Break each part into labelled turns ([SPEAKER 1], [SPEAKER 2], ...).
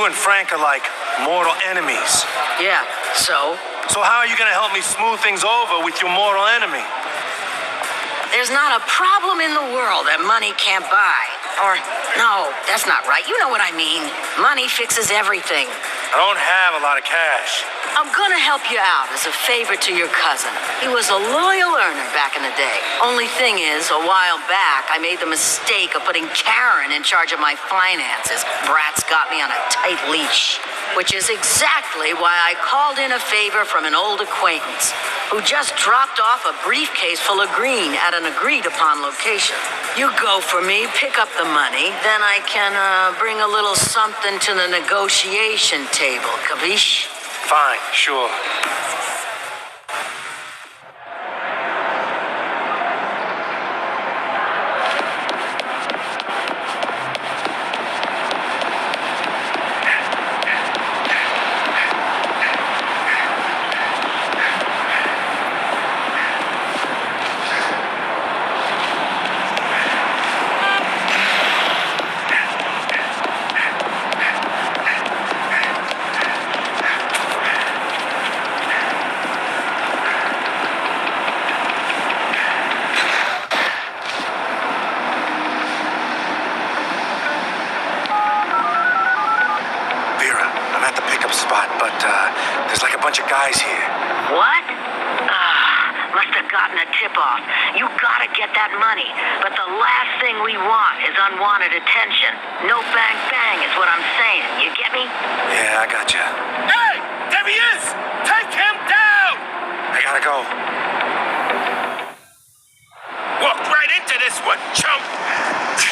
[SPEAKER 1] You and Frank are like mortal enemies.
[SPEAKER 2] Yeah, so?
[SPEAKER 1] So how are you gonna help me smooth things over with your mortal enemy?
[SPEAKER 2] There's not a problem in the world that money can't buy. Or, no, that's not right. You know what I mean. Money fixes everything.
[SPEAKER 1] I don't have a lot of cash.
[SPEAKER 2] I'm gonna help you out as a favor to your cousin. He was a loyal earner back in the day. Only thing is, a while back, I made the mistake of putting Karen in charge of my finances. Brat's got me on a tight leash. Which is exactly why I called in a favor from an old acquaintance who just dropped off a briefcase full of green at an agreed-upon location. You go for me, pick up the money, then I can bring a little something to the negotiation table, capiche?
[SPEAKER 1] Fine, sure. There's like a bunch of guys here.
[SPEAKER 2] What? Must have gotten a tip-off. You gotta get that money. But the last thing we want is unwanted attention. No bang-bang is what I'm saying. You get me?
[SPEAKER 1] Yeah, I gotcha.
[SPEAKER 3] Hey! There he is! Take him down!
[SPEAKER 1] I gotta go.
[SPEAKER 3] Walk right into this one, chump!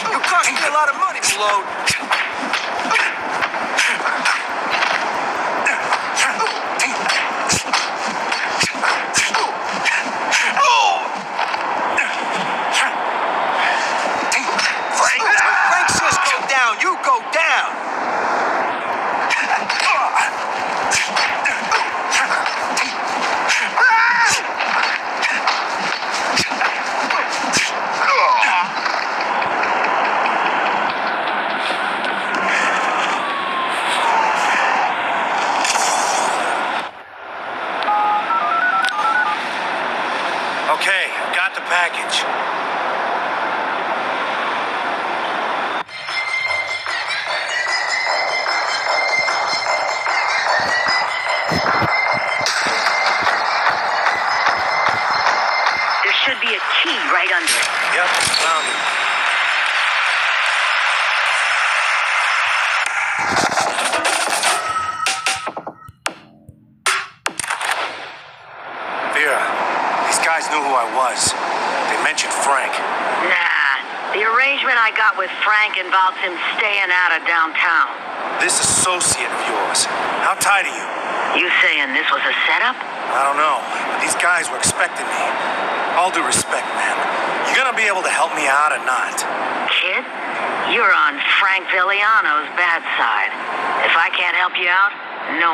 [SPEAKER 1] You cost me a lot of money, Malone. Okay, got the package.
[SPEAKER 2] There should be a key right under it.
[SPEAKER 1] Yep, found it. These guys knew who I was. They mentioned Frank.
[SPEAKER 2] Nah, the arrangement I got with Frank involves him staying out of downtown.
[SPEAKER 1] This associate of yours, how tight are you?
[SPEAKER 2] You saying this was a setup?
[SPEAKER 1] I don't know, but these guys were expecting me. All due respect, man. You gonna be able to help me out or not?
[SPEAKER 2] Kid, you're on Frank Villiano's bad side. If I can't help you out, no.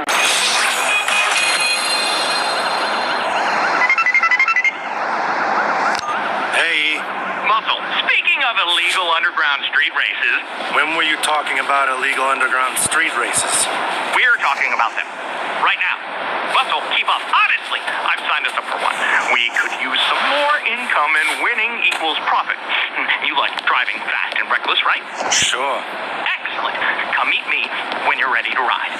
[SPEAKER 1] Hey.
[SPEAKER 3] Muscle, speaking of illegal underground street races...
[SPEAKER 1] When were you talking about illegal underground street races?
[SPEAKER 3] We're talking about them. Right now. Muscle, keep up. Honestly, I've signed us up for one. We could use some more income and winning equals profit. You like driving fast and reckless, right?
[SPEAKER 1] Sure.
[SPEAKER 3] Excellent. Come meet me when you're ready to ride.